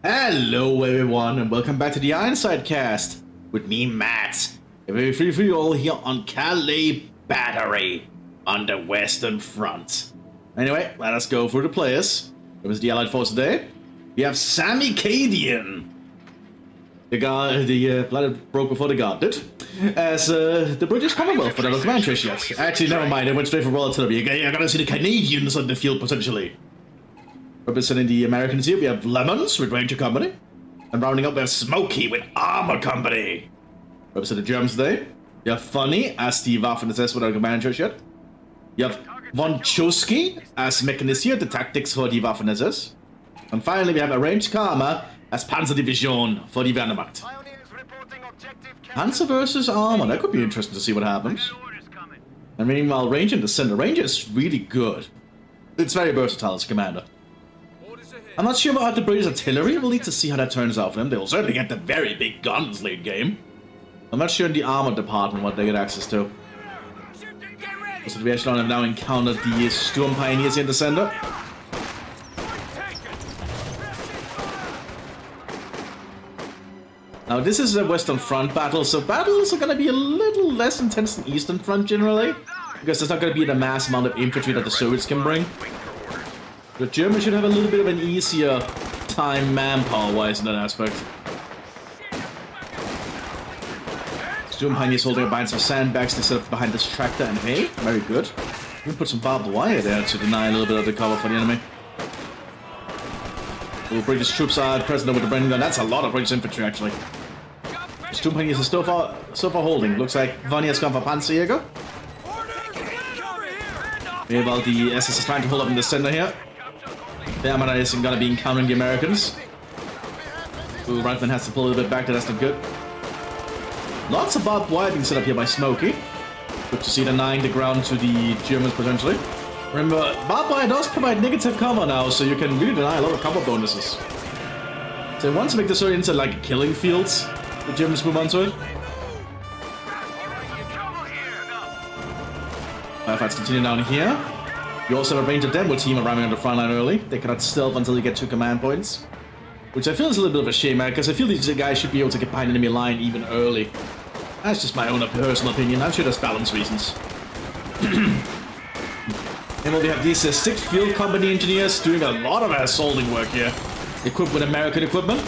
Hello everyone and welcome back to the Ironside cast with me, Matt. We're free for you all here on Calais Battery on the Western Front. Anyway, let us go through the players. It was the Allied force today. We have Sammy Cadian, the guy, the blood that broke before the guard did, as the British Commonwealth for the command yet. Actually, never mind, I went straight for Royal Artillery. I gotta see the Canadians on the field potentially. Representing the Americans here, we have Lemons with Ranger Company. And rounding up, we have Smokey with Armor Company. Representing the Germans today, you have Funny as the Waffen-SS without a commander yet. You have Von Chusky as Mechanisier, the tactics for the Waffen-SS. And finally, we have Arranged Karma as Panzerdivision for the Wehrmacht. Panzer versus Armor, that could be interesting to see what happens. And meanwhile, Ranger in the center. Ranger is really good. It's very versatile as commander. I'm not sure about the British artillery. We'll need to see how that turns out for them. They'll certainly get the very big guns late game. I'm not sure in the armor department what they get access to. So we actually have now encountered the Storm Pioneers in the center. Now this is a Western Front battle, so battles are going to be a little less intense than Eastern Front generally. Because there's not going to be the mass amount of infantry that the Soviets can bring. The Germans should have a little bit of an easier time manpower-wise in that aspect. Storm Pioneers holding up behind some sandbags instead of behind this tractor and hay. Very good. We can put some barbed wire there to deny a little bit of the cover for the enemy. The British troops are present over the Brennan gun. That's a lot of British infantry actually. Storm Pioneers is still far holding. Looks like Vanya has gone for Panzerjäger. Meanwhile, the SS is trying to hold up in the center here. The Armada isn't gonna be encountering the Americans. Ooh, Rifleman has to pull a little bit back, that's not good. Lots of barbed wire being set up here by Smokey. Good to see denying the ground to the Germans potentially. Remember, barbed wire does provide negative cover now, so you can really deny a lot of cover bonuses. So once you make this into like killing fields, the Germans move on to it. Firefights continue down here. You also have a Ranger demo team arriving on the front line early. They cannot stealth until you get 2 command points. Which I feel is a little bit of a shame, because I feel these guys should be able to get behind enemy line even early. That's just my own personal opinion. I'm sure there's balance reasons. And we have these 6 field company engineers doing a lot of assaulting work here. Equipped with American equipment,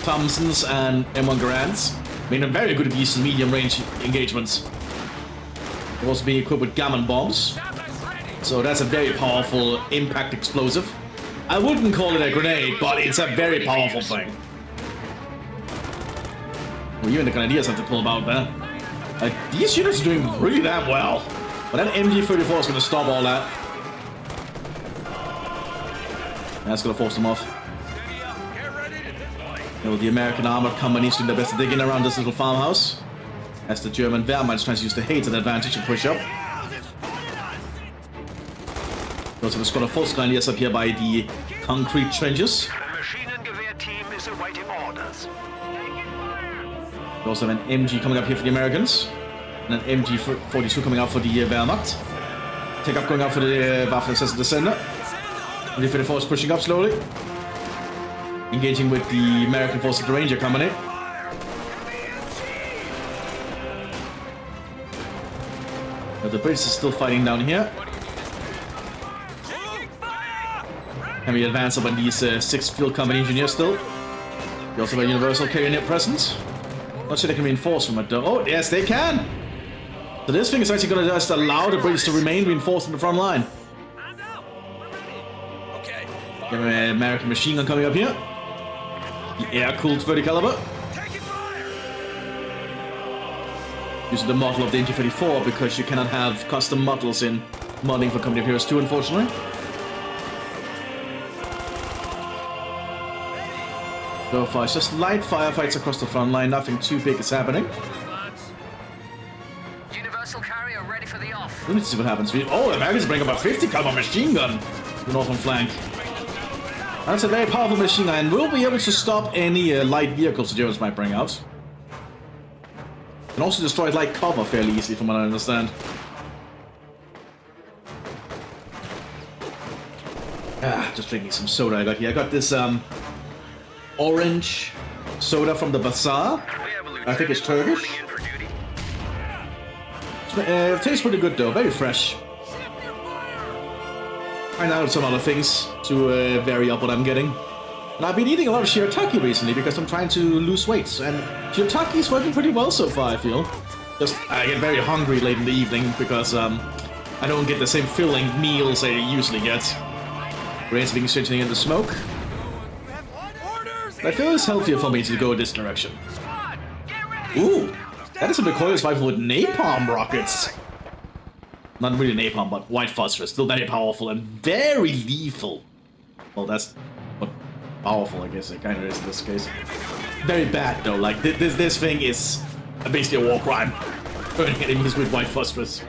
Thompsons and M1 Garands. Making them very good at these medium range engagements. They're also being equipped with Gammon bombs. So that's a very powerful impact explosive. I wouldn't call it a grenade, but it's a very powerful thing. Well, even the Grenadiers have to pull about there. These units are doing really damn well. But that MG-34 is going to stop all that. That's going to force them off. You know, the American Armored Company is doing their best to dig in around this little farmhouse. As the German Wehrmacht is trying to use the hay to their advantage and push up. We also have a squad of force grenadiers up here by the concrete trenches. The machine and gewehr team is awaiting orders. We also have an MG coming up here for the Americans. And an MG-42 coming out for the Wehrmacht. Take up going out for the Waffen-SS in the center. And the 34 is pushing up slowly. Engaging with the American forces of the Ranger Company. But the British is still fighting down here. And we advance up on these 6 field company engineers still. We also have a universal carrier unit present. Not sure they can reinforce from it though. Oh, yes, they can! So this thing is actually going to just allow the British to remain reinforced in the front line. We have an American machine gun coming up here. The air-cooled 30 caliber. Using the model of the MG-34 because you cannot have custom models in modding for Company of Heroes 2, unfortunately. So far, it's just light firefights across the front line. Nothing too big is happening. Universal carrier ready for the off. Let's see what happens. Oh, the Americans bring up a 50 caliber machine gun to the northern flank. That's a very powerful machine gun, and we'll be able to stop any light vehicles the Germans might bring out. And also destroy light cover fairly easily, from what I understand. Just drinking some soda I got here. I got this orange soda from the bazaar. I think it's Turkish. It tastes pretty good though, very fresh. I now have some other things to vary up what I'm getting. And I've been eating a lot of shirataki recently because I'm trying to lose weight. And shirataki is working pretty well so far, I feel. Just, I get very hungry late in the evening because I don't get the same filling meals I usually get. Brains being switching into smoke. I feel it's healthier for me to go this direction. Ooh, that is a recoilless rifle with napalm rockets. Not really napalm, but white phosphorus. Still very powerful and very lethal. Well, that's what powerful, I guess it kind of is in this case. Very bad though. Like this thing is basically a war crime. Burning enemies with white phosphorus.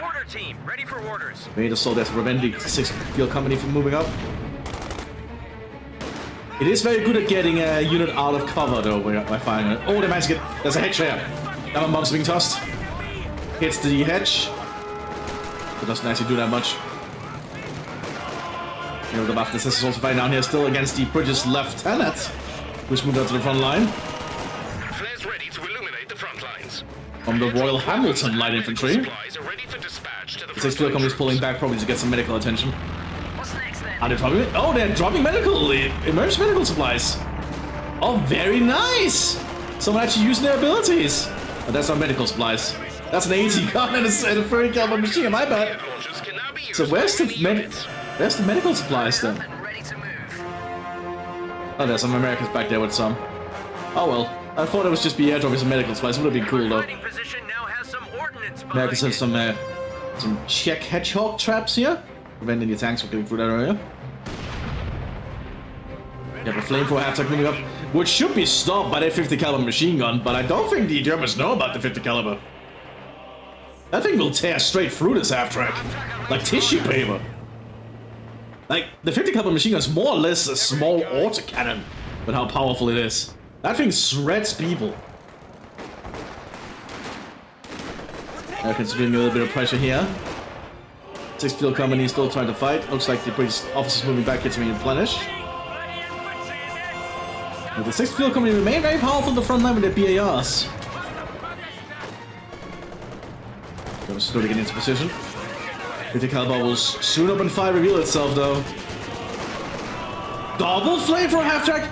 Order team, ready for orders. Made a soldier to prevent the 6th Field Company from moving up. It is very good at getting a unit out of cover though, I find it. Oh, they managed to get... There's a hedge there. Diamond bombs being tossed. Hits the hedge. It doesn't actually do that much. You know, the Mthis is also fighting down here still against the British lieutenant, which moved out to the front line. Flares ready to illuminate the front lines. From the Royal Hamilton Light Infantry. Supplies are ready for dispatch to the The 6th Field Company is pulling back probably to get some medical attention. What's next then? Are they dropping it? Oh, they're dropping emergency medical supplies. Oh, very nice. Someone actually using their abilities. But that's not medical supplies. That's an AT gun and a 30 caliber machine gun, my bad. So where's the medical supplies then? Oh, there's some Americans back there with some. Oh well. I thought it was just be airdropping some medical supplies. It would have been cool though. Americans have some Czech hedgehog traps here, preventing the tanks from getting through that area. You have a flamethrower half-track moving up, which should be stopped by their 50 caliber machine gun, but I don't think the Germans know about the 50 caliber. That thing will tear straight through this half-track, like tissue paper. Like, the 50 caliber machine gun is more or less a small autocannon, but how powerful it is. That thing shreds people. Considering a little bit of pressure here. 6th Field Company is still trying to fight. Looks like the British officers moving back here to replenish. But the 6th Field Company remain very powerful in the front line with their BARs. They're slowly getting into position. 50 caliber will soon open fire, reveal itself though. Double flame for a half-track?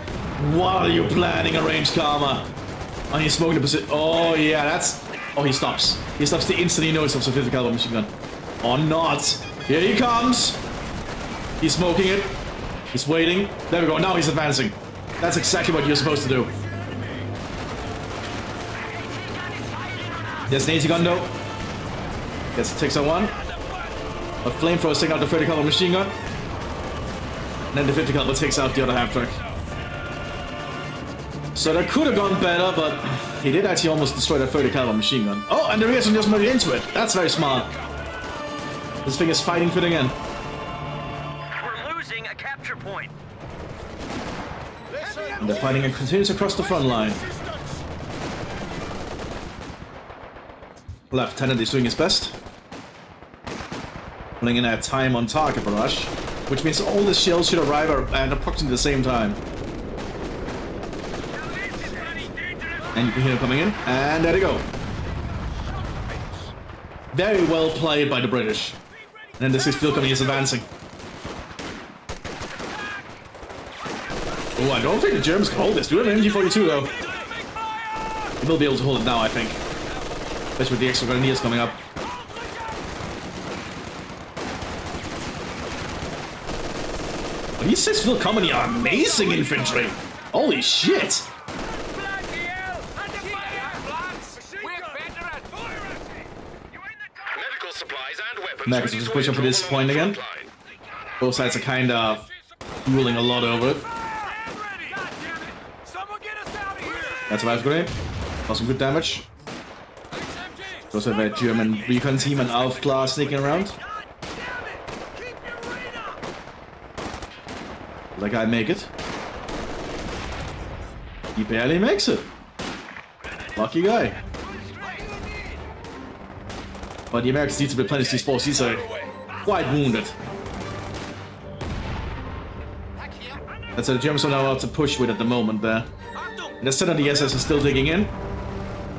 What are you planning, a ranged karma? Oh, he's smoking the position. Oh yeah, that's... Oh, he stops. He stops the instant he knows it's a 50 caliber machine gun. Or not. Here he comes. He's smoking it. He's waiting. There we go. Now he's advancing. That's exactly what you're supposed to do. There's an AT gun though. Yes, it takes out one. A flamethrower is taking out the 30 caliber machine gun. And then the 50 caliber takes out the other half-track. So that could have gone better, but he did actually almost destroy that 30 caliber machine gun. Oh, and the reaction just moved into it. That's very smart. This thing is fighting for it again. We're losing a capture point. And the fighting continues across the front line. Lieutenant is doing his best. Pulling in a time on target barrage, which means all the shells should arrive at approximately the same time. And you can hear them coming in, and there they go. Very well played by the British. And then the 6th Field Company is advancing. Oh, I don't think the Germans can hold this. Do they have an MG42 though? They will be able to hold it now, I think. Especially with the extra grenadiers coming up. But these 6th Field Company are amazing infantry! Holy shit! Americans are just pushing for this point again. Both sides are kind of ruling a lot over it. That's a life grenade. Got some good damage. Also have a German recon team and Alf class sneaking around. Will that guy make it? He barely makes it. Lucky guy. But the Americans need to replenish these forces. These are quite wounded. That's what the Germans are now about to push with at the moment there. And the center of the SS is still digging in.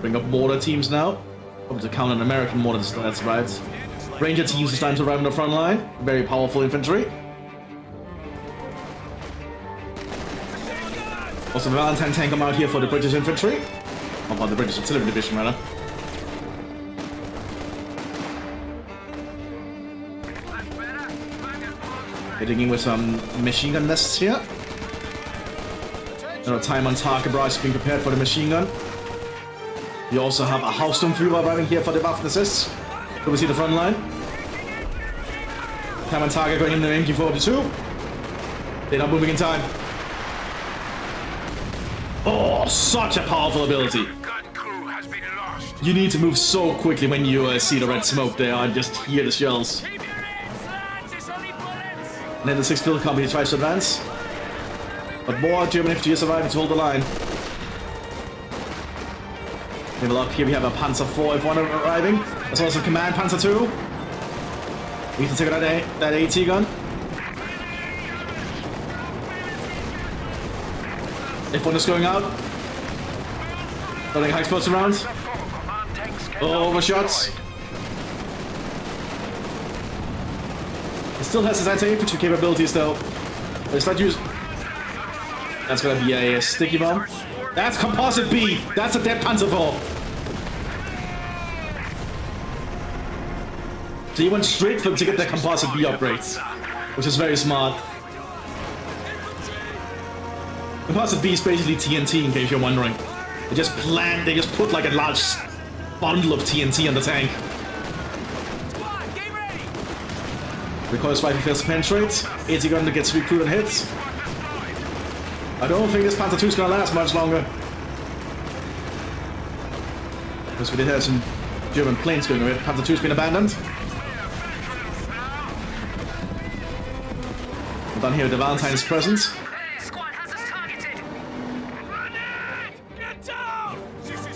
Bring up mortar teams now. Hope to counter an American mortar that's right. Ranger teams this time to arrive on the front line. Very powerful infantry. Also, the Valentine tank come out here for the British infantry. Or the British artillery division, rather. Hitting in with some machine gun nests here. Another time on target barrage being prepared for the machine gun. We also have a Hausturmführer arriving here for the Waffen assists. So we see the front line. Time on target going in the MG42. They're not moving in time. Oh, such a powerful ability. You need to move so quickly when you see the red smoke there and just hear the shells. And then the 6th Field Company tries to advance. But more German infantry is arriving to hold the line. We have a look here, we have a Panzer IV F1 arriving, as well as a Command Panzer II. We need to take out that AT gun. F1 is going out. Loading high explosive rounds. Oh, overshots. It still has his anti-infantry capabilities though. But it's not used. That's gonna be a sticky bomb. That's composite B. That's a dead Panzer IV. So he went straight for them to get their composite B upgrades, which is very smart. Composite B is basically TNT, in case you're wondering. They just put like a large bundle of TNT on the tank. Recoil's rifle fails to penetrate. 80 gun gets recruit and hits. I don't think this Panzer II is gonna last much longer. Because we did have some German planes going away. Panzer II's been abandoned. We're done here with the Valentine's present.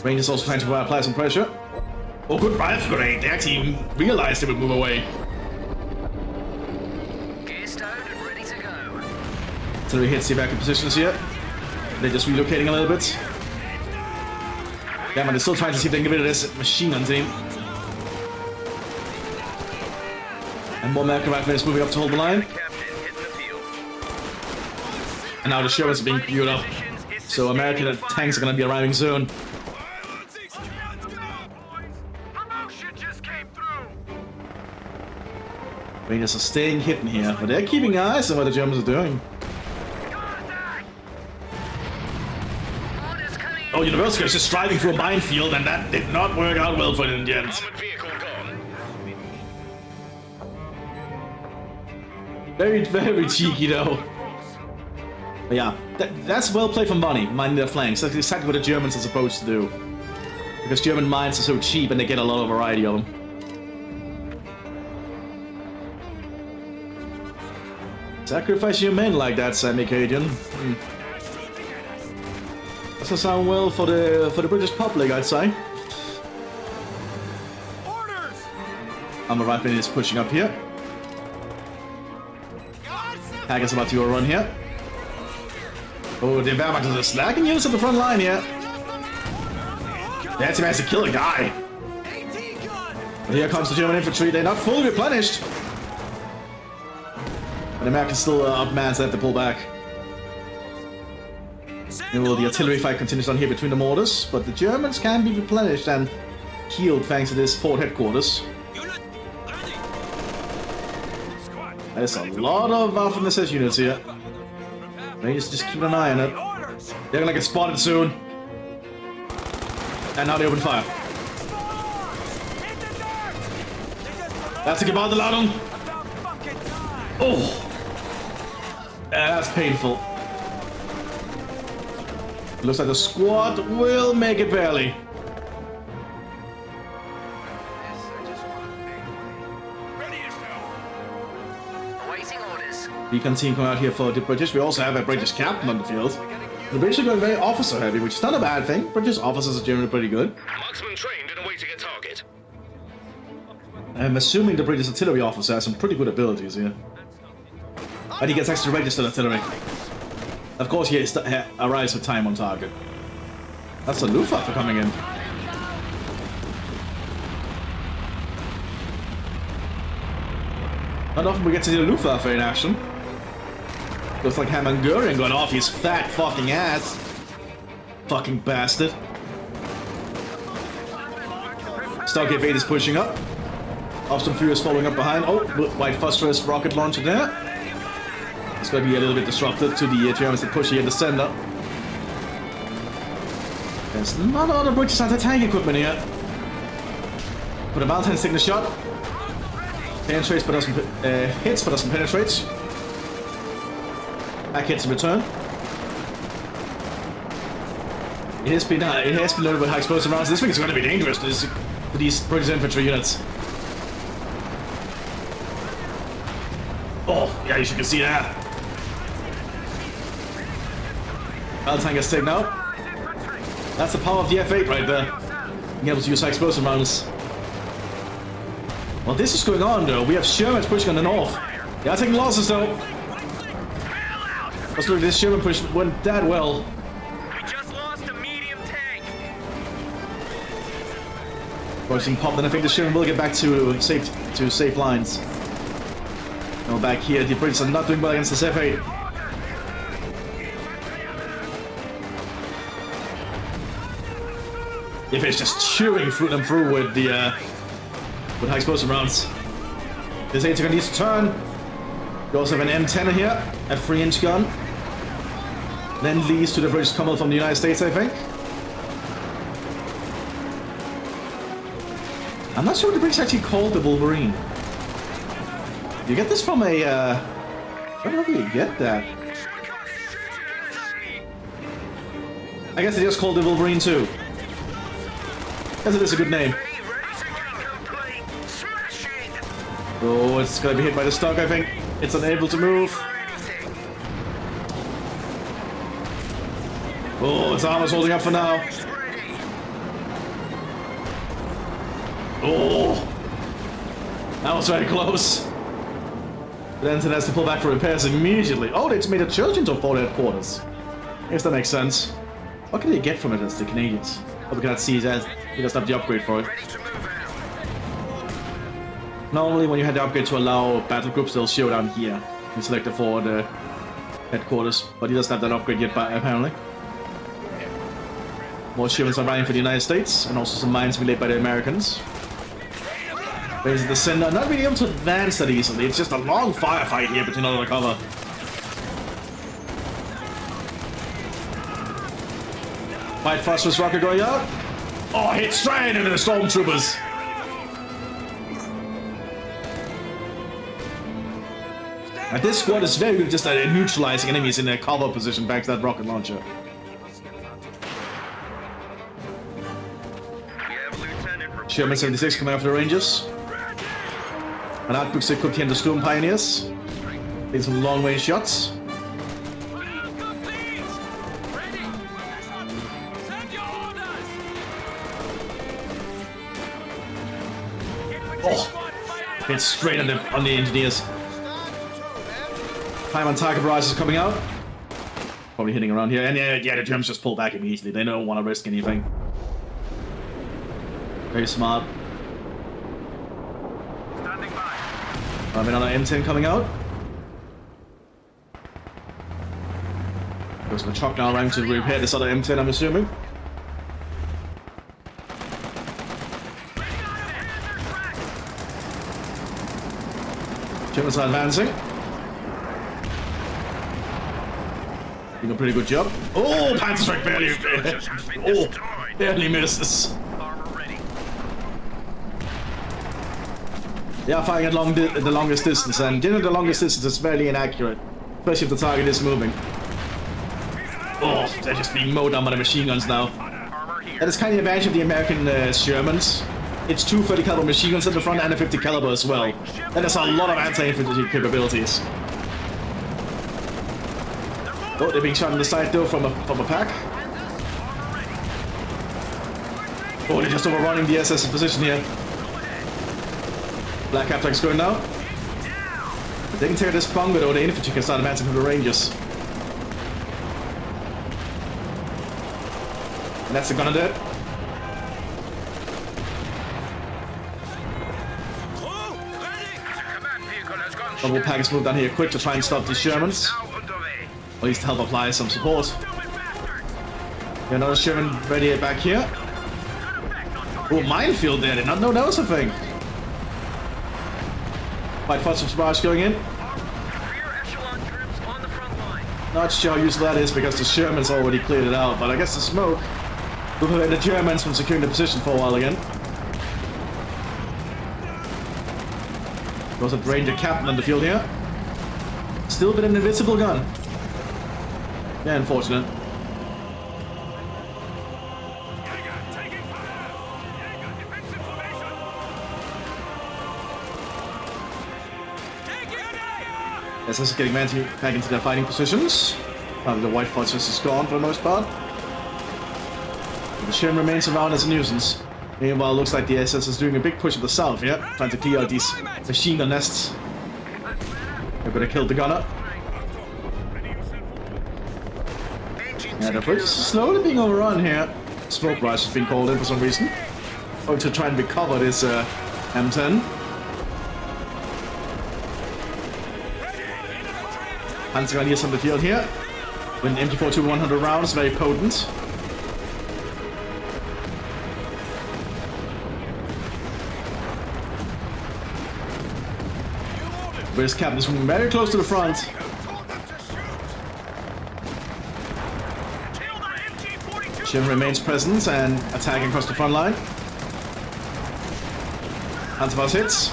Rangers also trying to apply some pressure. Oh, good rifle grenade. They actually realized they would move away. Gear stowed and ready to go. So we hit the backup positions here. They're just relocating a little bit. Yeah, man, they're still trying to see if they can get rid of this machine gun team. And more American riflemen is moving up to hold the line. And now the Shermans are being queued up. So American tanks are going to be arriving soon. Rangers are staying hidden here, but they're keeping eyes on what the Germans are doing. Oh, University is just driving through a minefield, and that did not work out well for the Indians. Very, very cheeky though. But yeah, that's well played from Bonnie, minding their flanks. That's exactly what the Germans are supposed to do. Because German mines are so cheap and they get a lot of variety of them. Sacrifice your men like that, Sammy Cadian. Doesn't sound well for the British public, I'd say. Armor rifleman is pushing up here. Haggard's about to go run here. Oh, the Wehrmacht is slacking units at the front line here. That's managed to kill a guy. But here comes the German infantry. They're not fully replenished. But the Americans still outmanned, so they have to pull back. And well, the artillery fight continues on here between the mortars, but the Germans can be replenished and healed thanks to this fort headquarters. There's a lot of Waffen SS units here. Rangers just keep an eye on it. They're gonna get spotted soon. And now they open fire. That's a Gebandeladung. Oh! That's painful. Looks like the squad will make it barely. Awaiting orders. Beacon team come out here for the British. We also have a British captain on the field. The British are going very officer heavy, which is not a bad thing. British officers are generally pretty good. Marksman trained and awaiting a target. I'm assuming the British artillery officer has some pretty good abilities here. And he gets extra registered artillery. Of course, he arrives with time on target. That's a Luftwaffe coming in. Not often we get to see the Luftwaffe in action. Looks like Hermann Göring going off his fat fucking ass. Fucking bastard. Stargate 8 is pushing up. Austin Fury is following up behind. Oh, White Phosphorus rocket launcher there. It's going to be a little bit disruptive to the Germans that push here in the center. There's not a lot of British anti-tank equipment here. But a Valentine's taking a shot. Penetrates but doesn't hits but doesn't penetrate. Back hits in return. It has been loaded with high explosive rounds. This thing is going to be dangerous to these British infantry units. Oh, yeah, you can see that. Valentine gets taken out. That's the power of the F8 right there. Being able to use high explosive rounds. Well, this is going on though. We have Shermans pushing on the north. They are taking losses though. Let's look, this Sherman push went that well. We just lost a medium tank. Some pop, then I think the Sherman will get back to safe lines. No, back here, the Brits are not doing well against this F8. The F8 is just chewing them through with the with high explosive rounds. This 8's gonna need to turn. You also have an M10 here, a 3-inch gun. Then leads to the British coming from the United States, I think. I'm not sure what the British actually called the Wolverine. You get this from a, I don't know if you get that. I guess they just called it Wolverine too. Guess it is a good name. Oh, it's gonna be hit by the stock, I think. It's unable to move. Oh, its armor's holding up for now. Oh, that was very close. Then it has to pull back for repairs immediately. Oh, they just made a church into forward headquarters. I guess that makes sense. What can they get from it as the Canadians? Oh, we cannot see that. He doesn't have the upgrade for it. Normally, when you had the upgrade to allow battle groups, they'll show down here. You select the forward headquarters, but he doesn't have that upgrade yet, apparently. More Shermans are running for the United States, and also some mines relayed by the Americans. There's the center, not really able to advance that easily. It's just a long firefight here between all the cover. White Phosphorus rocket going out. Oh, hit straight into the stormtroopers. Now, this squad is very good just at neutralizing enemies in their cover position back to that rocket launcher. Sherman 76 coming after the Rangers. And outbooks equipped here in the Storm Pioneers. Taking some long range shots. Oh! Hit straight on the engineers. Time on target barrage is coming out. Probably hitting around here. And yeah, the Germans just pull back immediately. They don't want to risk anything. Very smart. I mean, on an M10 coming out. Goes the truck now around to repair this other M10, I'm assuming. Germans are advancing. Doing a pretty good job. Oh, Panzer Strike barely misses. They are firing at the longest distance, and the longest distance is fairly inaccurate, especially if the target is moving. Oh, they're just being mowed down by the machine guns now. That is kind of the advantage of the American Shermans. It's two 30 caliber machine guns at the front and a 50 caliber as well. That is a lot of anti-infantry capabilities. Oh, they're being shot on the side though from a pack. Oh, they're just overrunning the SS position here. Black Cap tank's going now. If they can tear this bunker though, the infantry can start advancing from the Rangers. That's the gunner dead. Double package move down here quick to try and stop these Shermans. At least help apply some support. Yeah, another Sherman ready back here. Oh, minefield there. Did not know that was a thing. Fight for some barrage going in. Not sure how useful that is because the Shermans already cleared it out, but I guess the smoke will prevent the Germans from securing the position for a while again. There's a Ranger captain on the field here. Still with an invisible gun. Yeah, unfortunate. SS is getting back into their fighting positions. The White Fortress is gone for the most part. The Sherman remains around as a nuisance. Meanwhile, it looks like the SS is doing a big push in the south, yeah? Trying to clear out these machine gun nests. They're gonna kill the gunner. Yeah, the bridge is slowly being overrun here. Smoke rush has been called in for some reason. Going to try and recover this M10. Panzer Grenadiers on the field here. With an MP42 100 rounds, very potent. British captain is moving very close to the front. Jim remains present and attacking across the front line. Antivirus hits.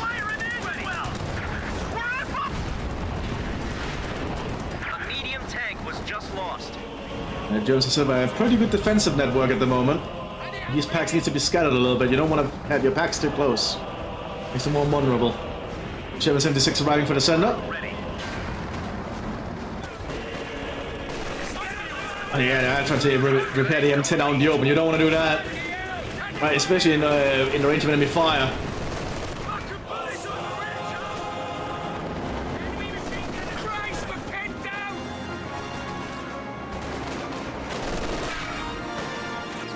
A medium tank was just lost. Jones and Silva have a pretty good defensive network at the moment. These packs need to be scattered a little bit. You don't want to have your packs too close. Makes them more vulnerable. Sherman 76 arriving for the sender. Oh yeah, they're trying to repair the M10 out in the open. You don't want to do that. Right, especially in the range of enemy fire.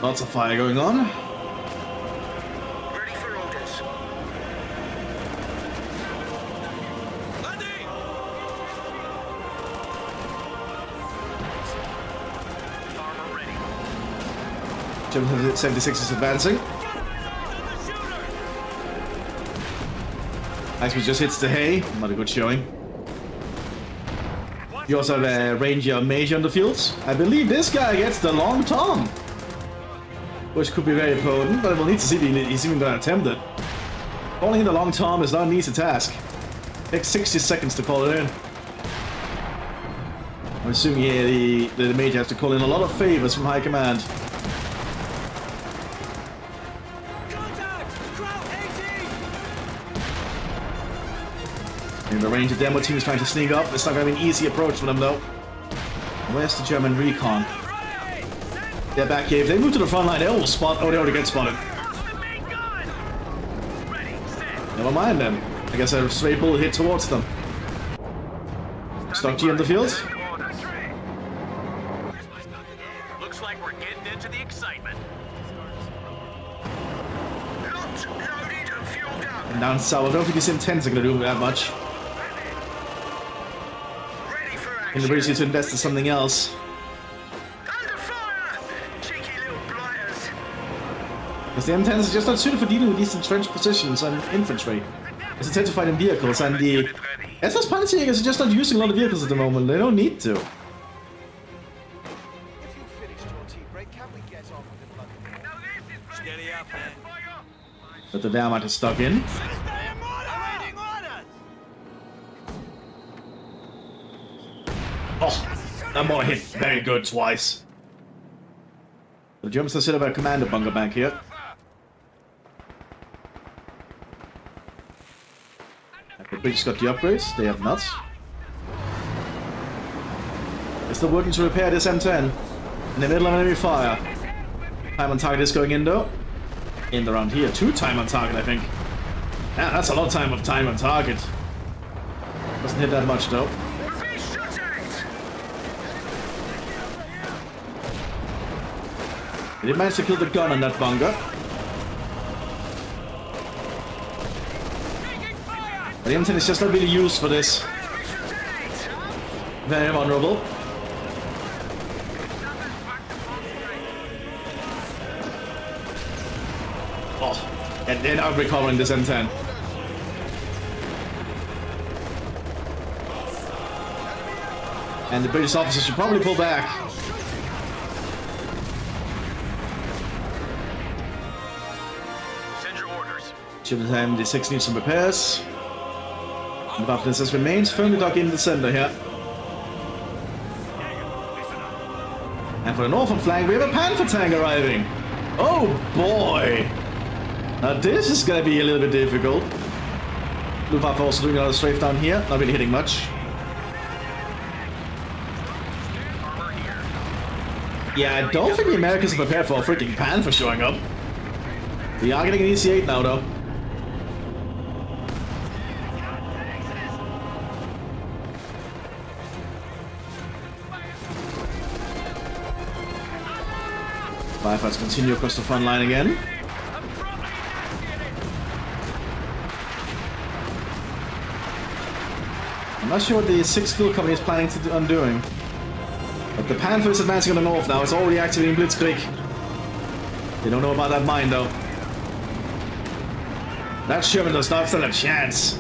Lots of fire going on. Ready for orders. Armor ready. German 76 is advancing. Actually just hits the hay. Not a good showing. You also have a Ranger Major on the fields. I believe this guy gets the Long Tom. Which could be very potent, but we'll need to see if he's even going to attempt it. Calling in the Long Tom is not an easy task. Takes 60 seconds to call it in. I'm assuming here the Major has to call in a lot of favors from High Command. And the Ranger demo team is trying to sneak up. It's not going to be an easy approach for them though. Where's the German recon? They're back here. If they move to the front line, they will spot. Oh, they already get spotted. Never mind then. I guess a stray bullet hit towards them. Stock G on the field. Looks like we're getting into the excitement. Locked, loaded, and fueled up. And down south, I don't think these M10s are going to do that much. Ready for And action. the British need to invest in something else. Under fire! Cheeky little blighters. Because the M10s are just not suited for dealing with these entrenched positions and infantry. It's a tend to fight in vehicles, and the SS Panzerjägers are just not using a lot of vehicles at the moment. They don't need to. If you finished your tea break, can we get on with the bloody... Steady up, man. But the Wehrmacht is stuck in. Oh, that mortar hit very good twice. The Germans are set up a commander bunker back here. The British got the upgrades, they have not. They're still working to repair this M10 in the middle of enemy fire. Time on target is going in though. In around here, 2 time on target I think. Yeah, that's a lot of time on target. Doesn't hit that much though. We're being shot at! They did manage to kill the gun on that bunker. But the M10 is just not really used for this. Very vulnerable. Oh, and they're not recovering this M10. And the British officers should probably pull back. Send your orders. Shipment MD6 needs some repairs. And the Mthis remains firmly dug in the center here. And for the northern flank, we have a Panther tank arriving. Oh boy! Now this is gonna be a little bit difficult. Luftwaffe also doing another strafe down here, not really hitting much. Yeah, I don't think the Americans are prepared for a freaking Panther showing up. We are getting an EC-8 now, though. Firefighters continue across the front line again. I'm not sure what the 6th Field Company is planning to do undoing. But the Panther is advancing on the north now. It's already activating Blitzkrieg. They don't know about that mine, though. That Sherman does not stand a chance.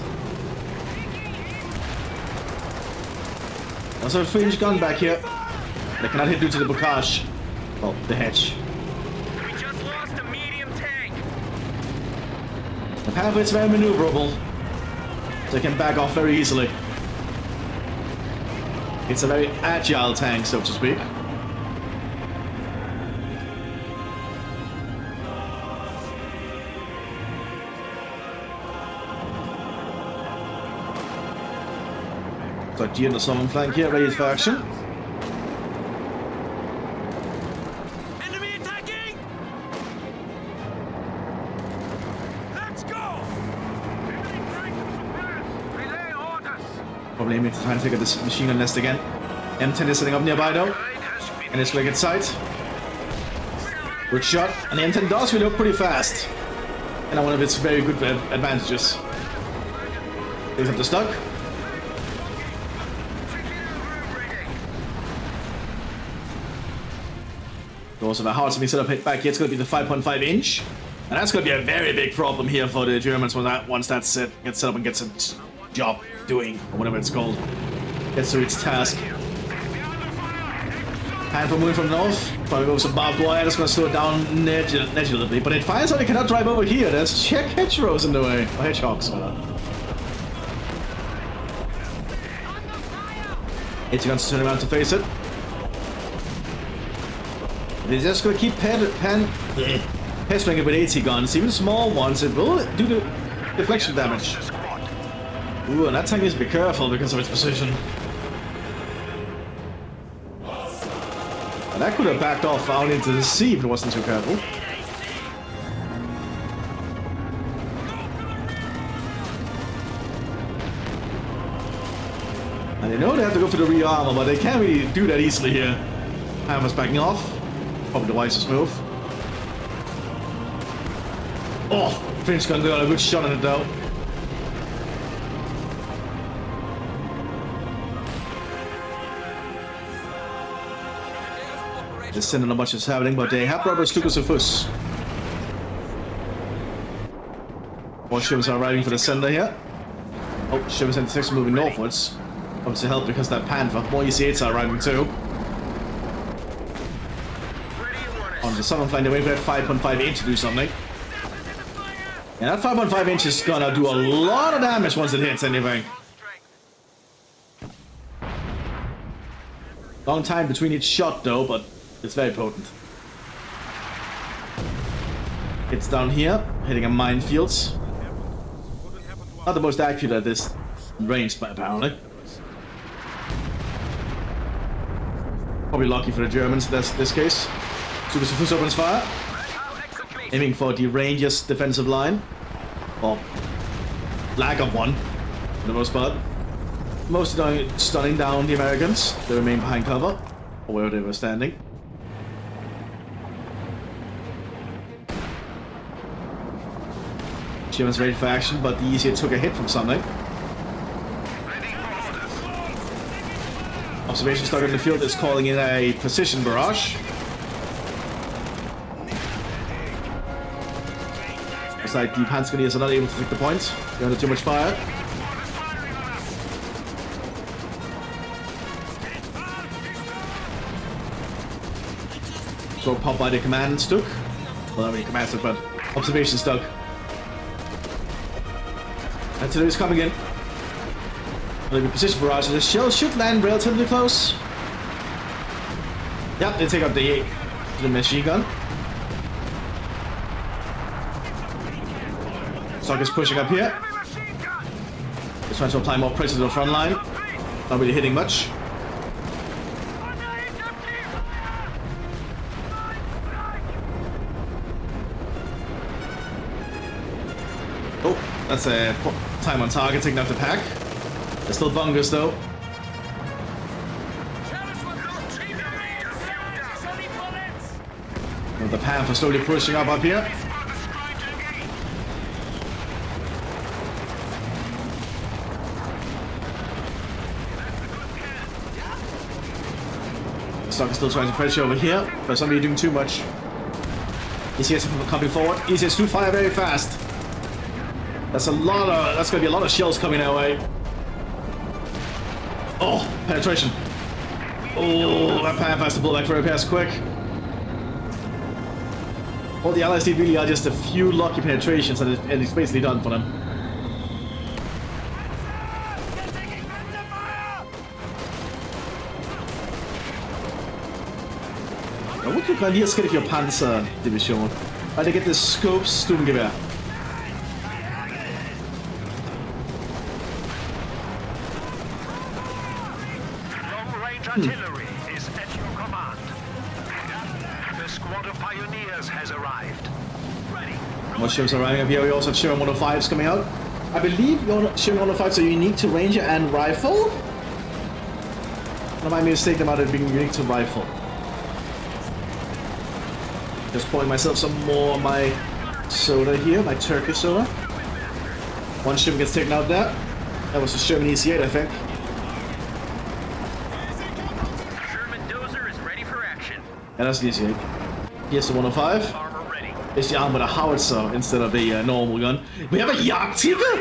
Also a 3-inch gun back here. They cannot hit due to the bocage. Well, the hedge. We just lost a medium tank. The Panther is very maneuverable. So they can back off very easily. It's a very agile tank, so to speak. So G on the southern flank here, ready for action. Enemy attacking! Let's go! Relay orders! Probably aiming to try and take out this machine gun nest again. M10 is setting up nearby though. And it's going to get sight. Good shot. And the M10 does reload pretty fast. And one of its very good advantages. Takes up the stock. Also, the hardest to be set up hit back here, it's going to be the 5.5 inch. And that's going to be a very big problem here for the Germans once that's gets set up and gets its job doing, or whatever it's called. Gets to its task. Panther moving from the north. Probably goes some barbed wire, that's going to slow it down negligibly. But it finds out it cannot drive over here. There's hedgerows in the way. Or hedgehogs, rather. It's going to turn around to face it. They're just going to keep pestering it with AT guns, even small ones. It will do the deflection damage. Ooh, and that tank needs to be careful because of its position. And that could have backed off out into the sea if it wasn't too careful. And they know they have to go for the rear armor, but they can't really do that easily here. Hammer's backing off. Probably the wisest move. Oh, Finch gun got a good shot on it though. Just sending not much is happening, but they have robbers took us a fuss. More ships are arriving for the center here. Oh, ships and 6 moving northwards. Obviously help because that Panther. More EC8s are arriving too. On the southern flank, they're waiting for that 5.5 inch to do something. And that 5.5 inch is gonna do a lot of damage once it hits anything. Long time between each shot though, but it's very potent. It's down here, hitting a minefields. Not the most accurate at this range, but apparently. Probably lucky for the Germans in this case. Super Sufus opens fire. Aiming for the Rangers' defensive line. Or lack of one, for the most part. Mostly stunning down the Americans. They remain behind cover, or where they were standing. Germans ready for action, but the easier took a hit from something. Observation stuck in the field is calling in a precision barrage. It's like the Panzergrenadiers are not able to take the point. They're under too much fire. So pop by the command stuck. Well, not really command stuck, but observation stuck. Artillery's coming in. Maybe precision barrage. The shell should land relatively close. Yep, they take out the machine gun. Stock is pushing up here. He's trying to apply more pressure to the front line. Not really hitting much. Oh, that's a time on target, taking out the pack. They're still bungers though. And the Panther slowly pushing up here. Stock is still trying to pressure over here, but somebody doing too much. ECS coming forward. ECS do fire very fast. That's gonna be a lot of shells coming our way. Oh, penetration. Oh, that Panther has to pull back for repairs quick. All the allies need really are just a few lucky penetrations and it's basically done for them. What kan man lige skal det for Panzer Division? Og det get the Scopes Sturmgewehr. Long-range artillery is at your command. The squad of pioneers has arrived. Ready. More ships arriving up here. We also have Sherman 105s coming out. I believe Sherman 105s are unique to Ranger and Rifle. Not my mistake about it being unique to Rifle. Just pouring myself some more of my soda here, my Turkish soda. One ship gets taken out there. That was a Sherman EC-8, I think. Sherman Dozer is ready for action. Yeah, that's the EC-8. Here's the 105. Armor ready. It's the arm with a howitzer instead of a normal gun. We have a Jagdtiger!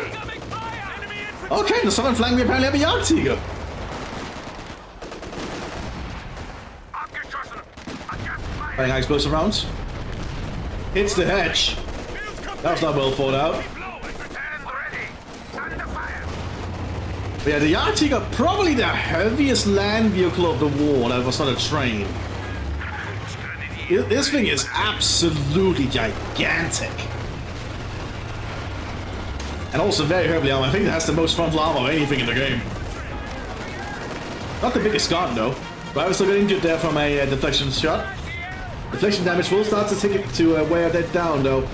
Okay, the southern flank we apparently have a Jagdtiger. Firing high explosive rounds. Hits the hedge. That was not well thought out. But yeah, the Jagdtiger, probably the heaviest land vehicle of the war that was not a train. This thing is absolutely gigantic. And also very heavily armored. I think it has the most frontal armor of anything in the game. Not the biggest gun though. But I was still getting injured there from a deflection shot. Deflection damage will start to take it to wear that down though.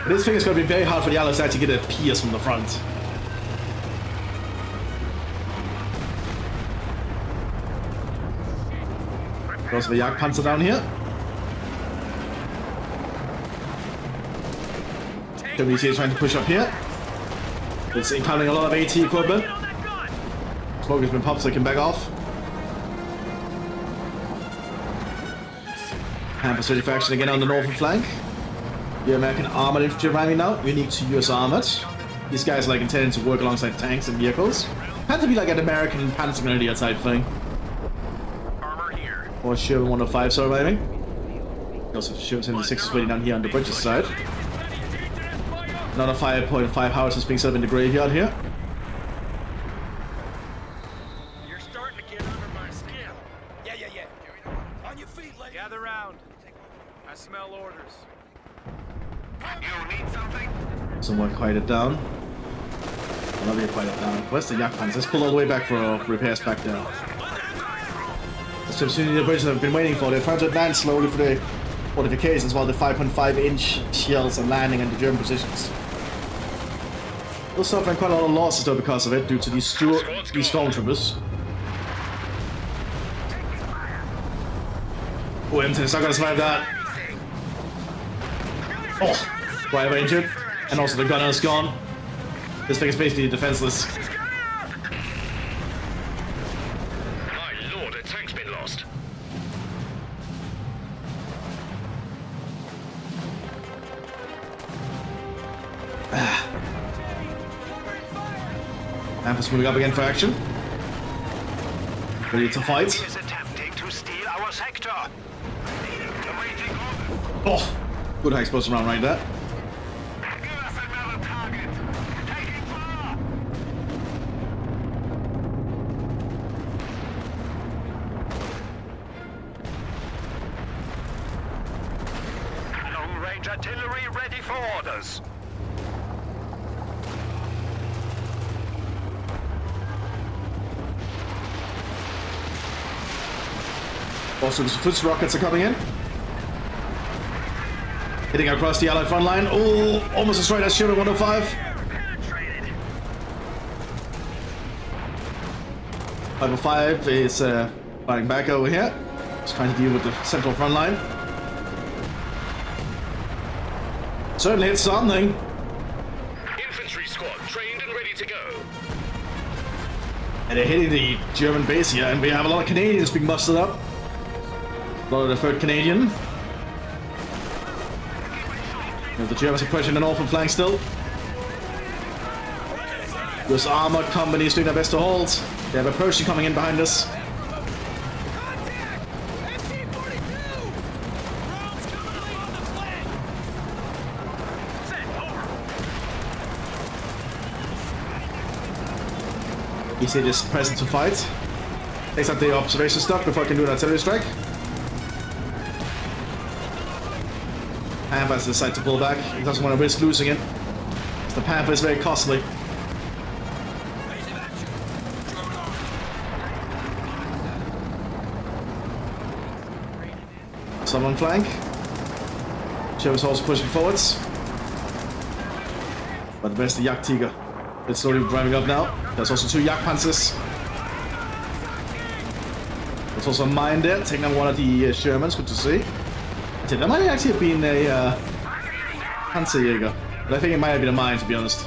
This thing is going to be very hard for the Allies to get a pierce from the front. There's the Jagdpanzer down here. WC is trying to push up here. It's encountering a lot of AT equipment. Smoke has been popped so it can back off. Panther ready for action again on the northern flank. The American armored infantry arriving now, unique to US armored. These guys are like intended to work alongside tanks and vehicles. Had to be like an American Panzergrenadier type thing. Armor here. Or Sherman 105 arriving. Also Sherman 76 is waiting down here on the bridge's side. Another 5.5 howitzers being set up in the graveyard here. You're starting to get under my skin. Yeah. On your feet, lady. Gather round. I smell orders. You need something? Somewhat quieted down. I'll not be quieted down. Where's the Jagdpanzer? Let's pull all the way back for repairs back there. The opportunity the British have been waiting for. They're trying to advance slowly for the fortifications while the 5.5-inch shells are landing in the German positions. They're suffering quite a lot of losses though because of it, due to these stormtroopers. Oh, Mthis is not gonna survive that. Oh, driver injured. And also the gunner's gone. This thing is basically defenseless. My lord, a tank's been lost. Mthis moving up again for action. Ready to fight. He is attempting to steal our sector. Awaiting orders. Oh, good high explosive round right there. Give us another target. Taking fire. Long-range artillery ready for orders. Also, the Mthis rockets are coming in. Hitting across the Allied front line. Oh, almost destroyed that shield at 105. Penetrated. 505 is fighting back over here. Just trying to deal with the central front line. Certainly hit something. Infantry squad trained and ready to go. And they're hitting the German base here, and we have a lot of Canadians being mustered up. A lot of the 3rd Canadian. And the Germans are pushing the northern flank still. This armored company is doing their best to hold. They have a Pershing coming in behind us. He said is present to fight. Takes out the observation stuff before I can do an artillery strike. Panther has decided to pull back. He doesn't want to risk losing it. The Panther is very costly. Some on flank. Germans also pushing forwards. But where's the Yak Tiger? It's slowly driving up now. There's also 2 Yak Panzers. There's also a mine there, taking out one of the Germans. Good to see. That might actually have been a Panzerjäger, but I think it might have been a mine, to be honest.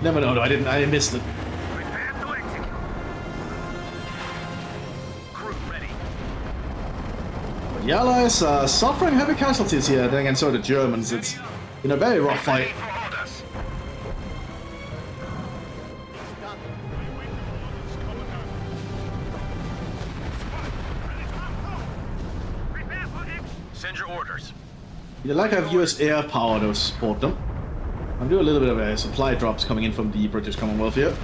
Never know, though. I missed it. Crew ready. But the Allies are suffering heavy casualties here. Then again, so are the Germans. It's been a very rough fight. Send your orders. You'd like to have US air power to support them. I'm doing a little bit of a supply drops coming in from the British Commonwealth here.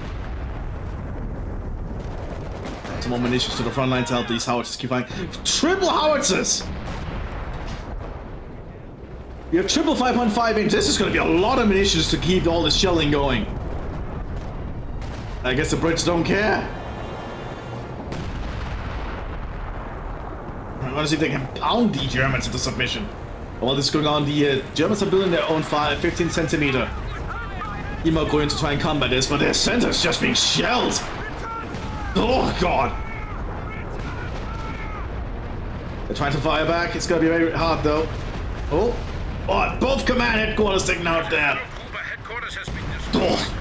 Some more munitions to the front line to help these howitzers keep flying. Triple howitzers! You have triple 5.5 inch. This is going to be a lot of munitions to keep all this shelling going. I guess the Brits don't care. I want to see if they can pound the Germans into submission. While this is going on, the Germans are building their own 15 centimeter Emo going to try and combat this, but their center's just being shelled. Oh god. They're trying to fire back. It's going to be very hard though. Oh, both command headquarters taken out there. Headquarters has been destroyed. Oh.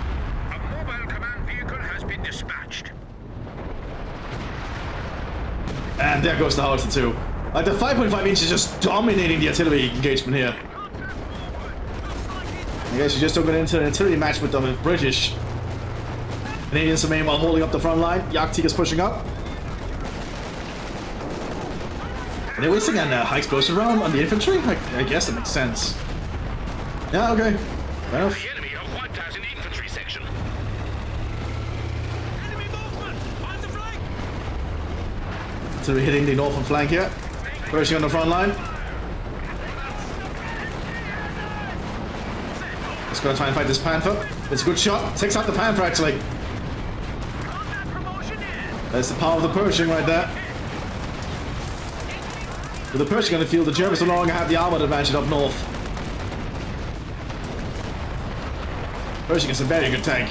A mobile command vehicle has been dispatched. And there goes the howitzer too. Like the 5.5 inch is just dominating the artillery engagement here. I guess you just don't get into an artillery match with the British. Canadians are meanwhile holding up the front line. Yak Tiger's pushing up. Are they wasting a high explosive round on the infantry? I guess that makes sense. Yeah, okay. Fair enough. The enemy have wiped out an infantry section. Enemy movement on the flank. So we're hitting the northern flank here. Pushing on the front line. Just gonna try and fight this Panther. It's a good shot. Takes out the Panther actually. That's the power of the Pershing right there. With the Pershing on the field, the Germans no longer have the armored advantage up north. Pershing is a very good tank.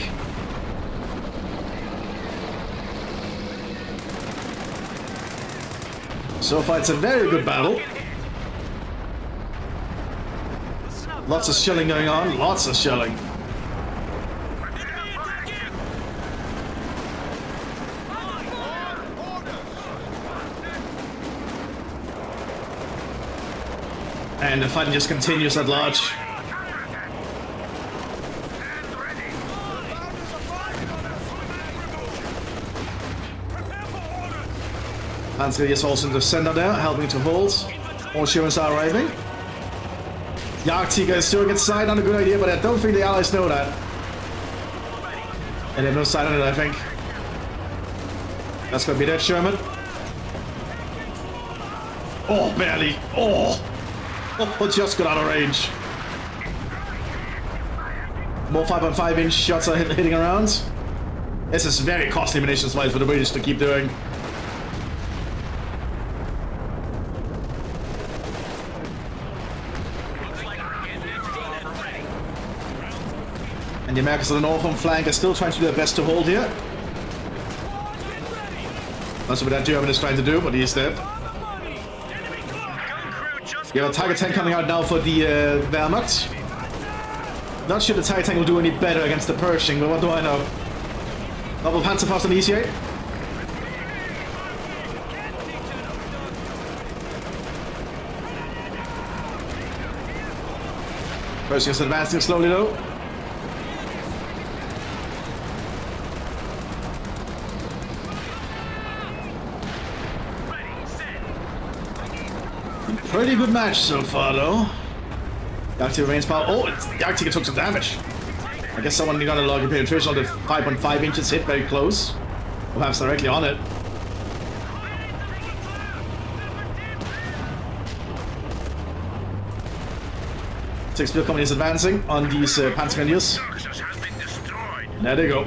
So far, it's a very good battle. Lots of shelling going on, lots of shelling. And the fighting just continues at large. Panzer is also in the center there, helping to hold. More Shermans are arriving. Jagdtiger is still against side, not a good idea, but I don't think the allies know that. And they have no sight on it, I think. That's gonna be that Sherman. Oh, barely. Oh, just got out of range. More 5.5-inch shots are hitting around. This is very costly munitions-wise for the British to keep doing. And the Americans on the northern flank are still trying to do their best to hold here. That's what that German is trying to do, but he's dead. You have a Tiger tank coming out now for the Wehrmacht. Not sure the Tiger tank will do any better against the Pershing, but what do I know? Double Panzerfaust initiate. Pershing is advancing slowly though. Pretty good match so far, though. Jagdtiger remains power. Oh, Jagdtiger took some damage. I guess someone got a log of penetration on the 5.5 inches hit very close. Perhaps directly on it. Sixth Field Company is advancing on these Panzergrenadiers. There they go.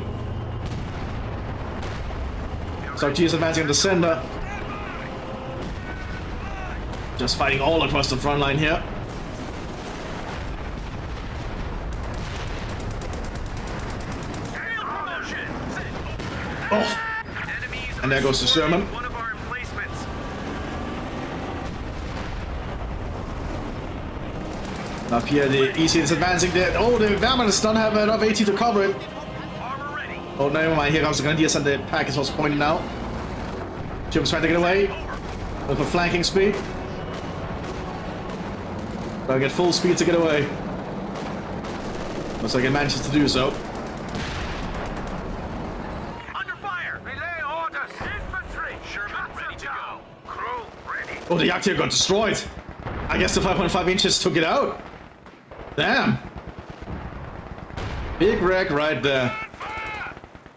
Sark G is advancing in the center. Just fighting all across the front line here. Oh! And there goes the Sherman. Up here, the EC is advancing there. Oh, the Wehrmacht don't have enough AT to cover it. Oh, never mind. Here comes the Grenadiers, and the pack is also pointing now. Germans trying to get away. With a flanking speed. Gotta get full speed to get away. Looks like it manages to do so. Under fire! Relay orders! Infantry! Sherman ready to go. Crew ready. Oh, the Jagdtiger got destroyed. I guess the 5.5 inches took it out. Damn. Big wreck right there.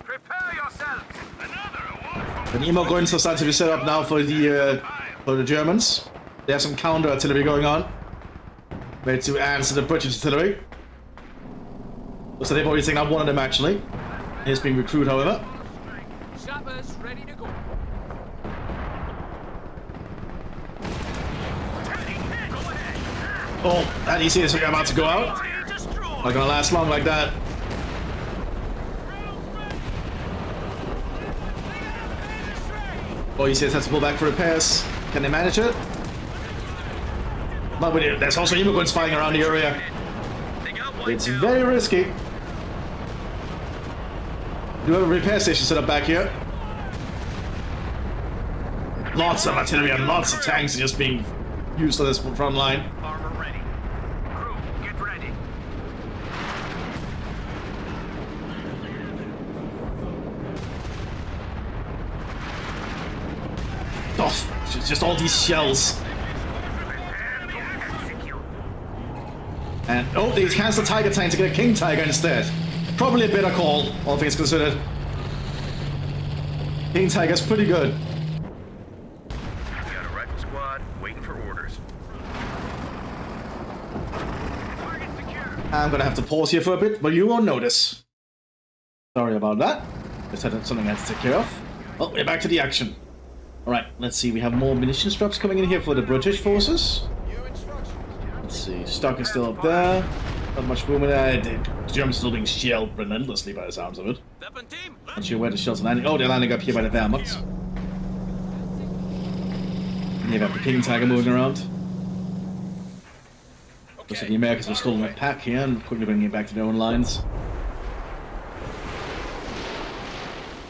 Prepare yourselves! An emo going to start to be set up now for the Germans. They have some counter artillery going on. Ready to answer the British artillery. Looks like they've already taken out one of them actually. He's being recruited, however. Shoppers ready to go. Oh, that EC is about to go out. Not gonna last long like that. Oh, EC has to pull back for repairs. Can they manage it? But there's also immigrants fighting around the area. It's very risky. Do have a repair station set up back here. Lots of artillery and lots of tanks just being used on this front line. Armor ready. Crew, get ready. Oh, it's just all these shells. And oh, they cancel Tiger tank to get a King Tiger instead. Probably a better call, all things considered. King Tiger's pretty good. We got a rifle squad waiting for orders. Target secure. I'm gonna have to pause here for a bit, but you won't notice. Sorry about that. Just had something I had to take care of. Well, we're back to the action. Alright, let's see. We have more munitions drops coming in here for the British forces. Let's see, Stock is still up there. Not much room in there. The Germans still being shelled relentlessly by the sounds of it. Not sure where the shells are landing. Oh, they're landing up here by the Wehrmacht. And you have the King Tiger moving around. Looks like the Americans have stolen a pack here and quickly bringing it back to their own lines.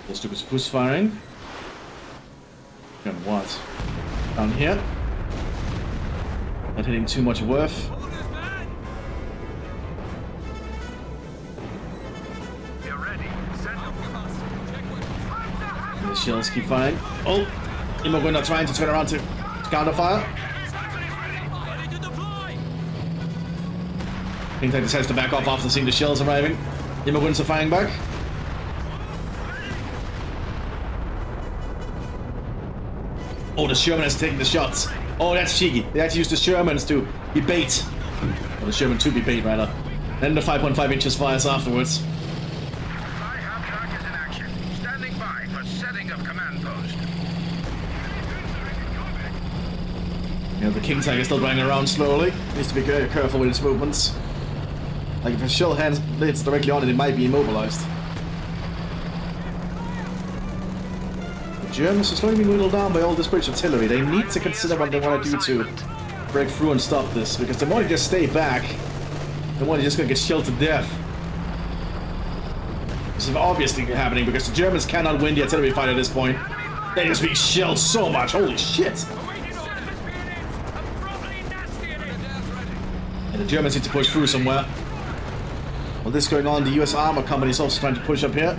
Those stupid spruce firing. Gun what? Down here. Not hitting too much worth. The shells keep firing. Oh! Meatgrinder trying to turn around to counterfire. King decides to back off after seeing the shells arriving. Meatgrinder's firing back. Oh, the Sherman is taking the shots. Oh, that's cheeky. They actually used the Shermans to be bait. Or the Sherman to be bait, rather. Then the 5.5 inches fires afterwards. Yeah, the King Tiger is still running around slowly. Needs to be very careful with its movements. Like if a shell hits directly on it, it might be immobilized. The Germans are slowly being whittled down by all this British artillery. They need to consider what they want to do to break through and stop this, because the more they just stay back, the more they're just going to get shelled to death. This is obviously happening because the Germans cannot win the artillery fight at this point. They're just being shelled so much. Holy shit! And the Germans need to push through somewhere. While this is going on, the US armor company is also trying to push up here.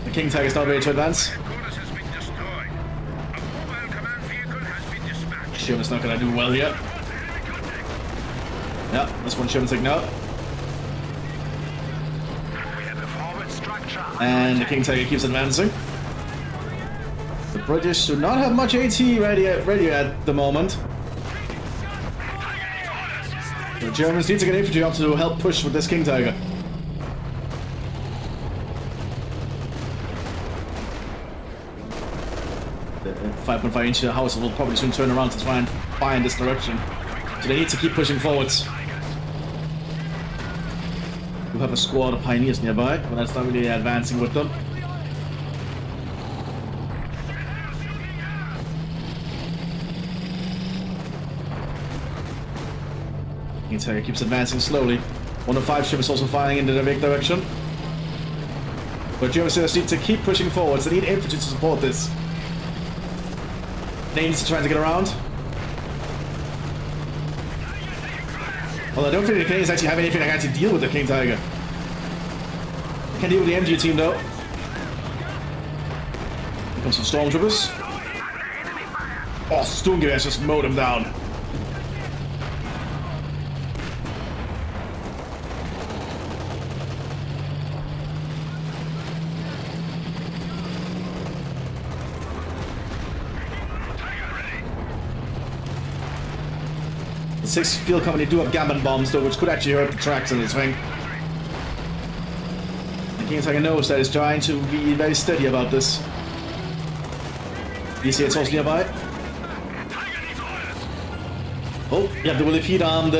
The King Tiger is not ready to advance. Sherman's not going to do well here. Yeah, this one Sherman's taken out. And the King Tiger keeps advancing. The British do not have much AT ready at the moment. The Germans need to get infantry up to help push with this King Tiger. The 5.5 inch house will probably soon turn around to try and fire in this direction. So they need to keep pushing forwards. We have a squad of pioneers nearby, but that's not really advancing with them. King Tiger keeps advancing slowly. 105 ship is also firing in the Vic direction. But German sailors need to keep pushing forwards. They need infantry to support this. Names are trying to get around. Well, I don't think the Canadians actually have anything that can actually deal with the King Tiger. They can deal with the MG team though. Here comes some stormtroopers. Oh, Sturmgewehr just mowed them down. The 6th Field Company do have Gambit bombs though, which could actually hurt the tracks in this thing. The King Tiger knows that he's trying to be very steady about this. You see it's also nearby. Oh, you have the Willie Pete armed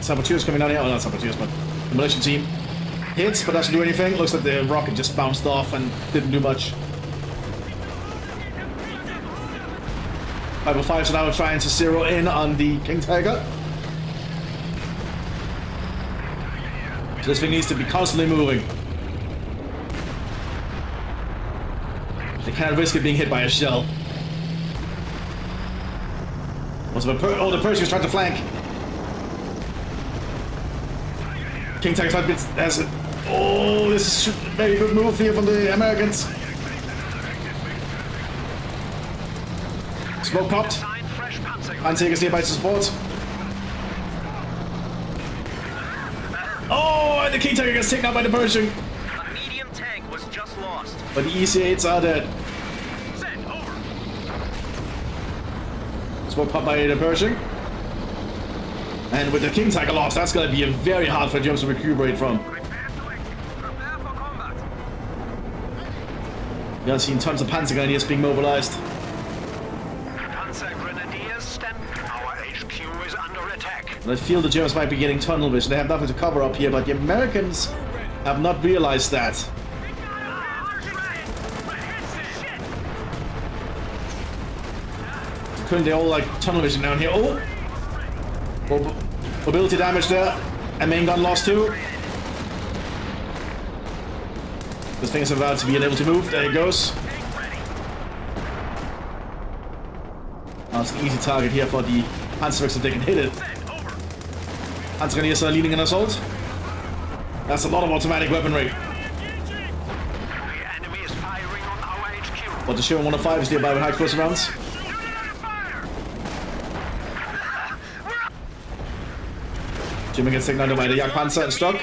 saboteurs coming down here. Oh, not saboteurs, but the militia team. Hits, but doesn't do anything. Looks like the rocket just bounced off and didn't do much. 505 so now we're trying to zero in on the King Tiger. So this thing needs to be constantly moving. They can't risk it being hit by a shell. Also, the Pershing's trying to flank. King Tiger has it. Oh, this is a very good move here from the Americans. Smoke popped. Panzer's nearby to support. Oh, and the King Tiger gets taken out by the Pershing. A medium tank was just lost. But the EC-8s are dead. Send over. Smoke popped by the Pershing. And with the King Tiger lost, that's going to be very hard for Germans to recuperate from. Prepare for combat. You have seen tons of Panzer Grenadiers being mobilized. Panzer Grenadiers, stand. Our HQ is under attack. And I feel the Germans might be getting tunnel vision. They have nothing to cover up here, but the Americans have not realized that. Apparently they're all like tunnel vision down here. Oh! Mobility damage there. And main gun lost too. This thing is about to be unable to move. There it goes. It's an easy target here for the Panzerwerks if they can hit it. Panzergrenadiers are leading an assault. That's a lot of automatic weaponry. But the Sherman 105 is nearby with high explosive rounds. Jimmy gets taken out by the Jagdpanzer and stuck.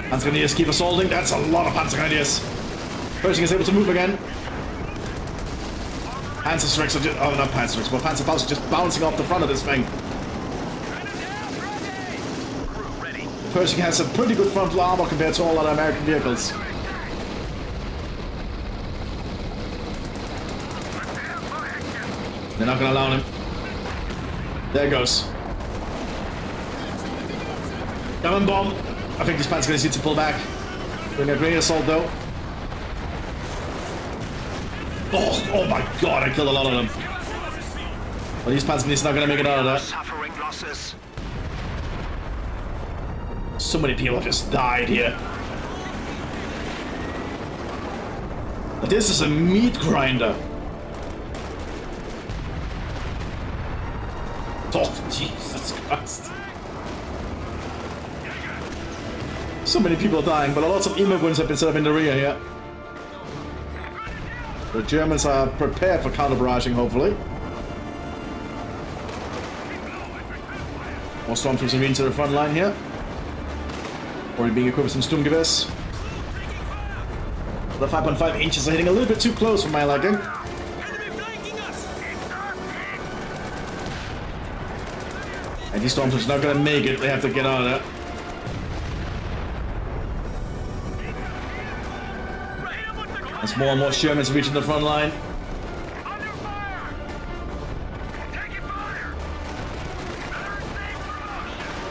Panzergrenadiers keep assaulting. That's a lot of Panzergrenadiers. Pershing is able to move again. Panzerwerks are just... Oh, not Panzerwerks, but Panzerfaust are just bouncing off the front of this thing. Pershing has a pretty good frontal armor compared to all other American vehicles. They're not going to allow him. There it goes. Come on, bomb. I think this Panzergrenadiers need to pull back. Doing a great assault, though. Oh my god, I killed a lot of them. Well, these Panzergrenadiers are not going to make it out of that. So many people just died here. But this is a Meatgrinder. Oh, Jesus Christ. So many people dying, but lots of immigrants have been set up in the rear here. The Germans are prepared for counter-barraging, hopefully. More stormtroopers are into the front line here. Already being equipped with some Sturmgewehrs. The 5.5 inches are hitting a little bit too close for my liking. And these stormtroopers are not going to make it. They have to get out of there. As more and more Shermans reaching the front line.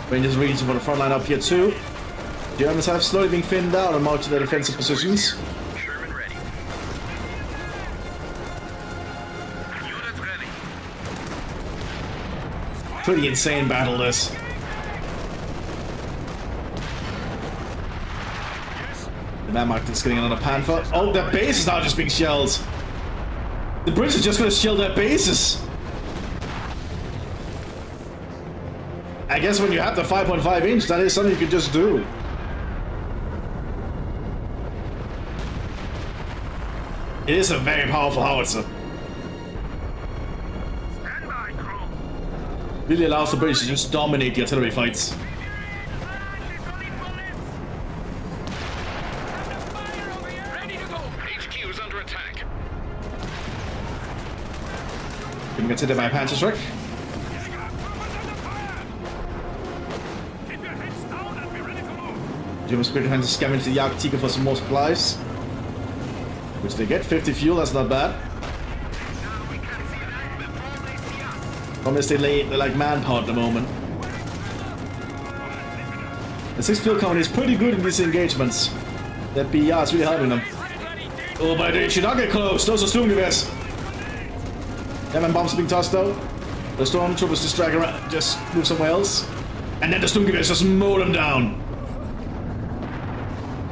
Rangers reaching for the front line up here too. Germans have slowly been thinned out and marched to their defensive positions. Sherman ready. Unit ready. Pretty insane battle this. The Wehrmacht is getting another Panther. Oh, their base is now just being shelled. The British are just going to shell their bases. I guess when you have the 5.5 inch, that is something you can just do. It is a very powerful howitzer. Really allows the British to just dominate the artillery fights. HQ is under attack. Getting considered by a Panzerwerk. Germans quickly trying to scavenge the Jagdtiger for some more supplies. Which they get. 50 fuel, that's not bad. Problem is they're like manpower at the moment. The 6th Field Company is pretty good in these engagements. That BR is really helping them. Oh, but they should not get close. Those are Sturmgewehrs. German bombs are being tossed out. The stormtroopers just drag around, just move somewhere else. And then the Sturmgewehrs just mow them down.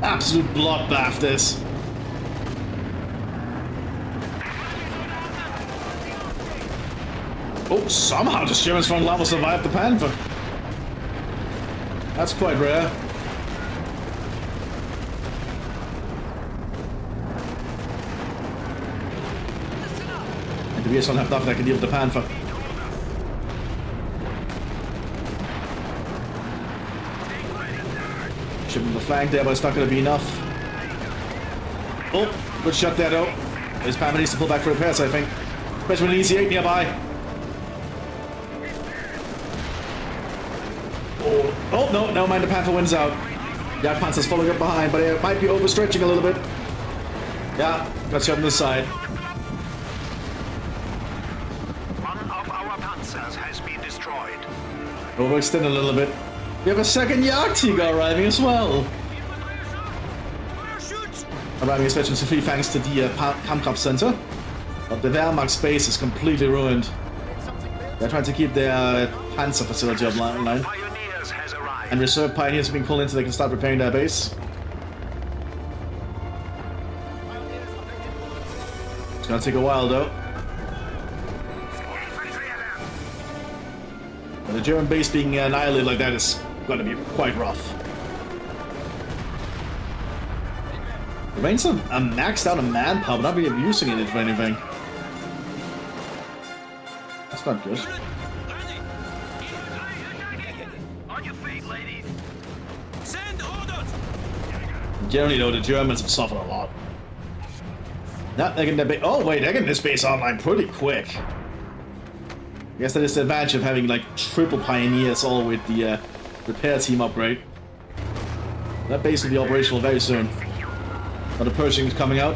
Absolute bloodbath, this. Oh, somehow the Germans front line will survive the Panther. That's quite rare. And the Bears don't have nothing that can deal with the Panther. Ship on the flank there, but it's not going to be enough. Oh, good shot there though. This Panther needs to pull back for repairs, I think. Especially with an EC-8 nearby. Oh, no, never mind, the Panther wins out. Jagdpanzer's following up behind, but it might be overstretching a little bit. Yeah, got shot on this side. One of our panzers has been destroyed. Overextend a little bit. We have a second Jagdtiger arriving as well. Arriving especially free thanks to the Kampfkraft Center. But the Wehrmacht base is completely ruined. They're trying to keep their Panzer facility online. And reserve pioneers are being pulled in so they can start repairing their base. It's gonna take a while though. But the German base being annihilated like that is gonna be quite rough. The Rangers are maxed out on manpower, but not really using it for anything. That's not good. On your feet, ladies. Send orders. Generally though, the Germans have suffered a lot. Not they're getting oh wait, they're getting this base online pretty quick. I guess that is the advantage of having like triple pioneers all with the repair team upgrade. That base will be operational very soon. Now the Pershing is coming out.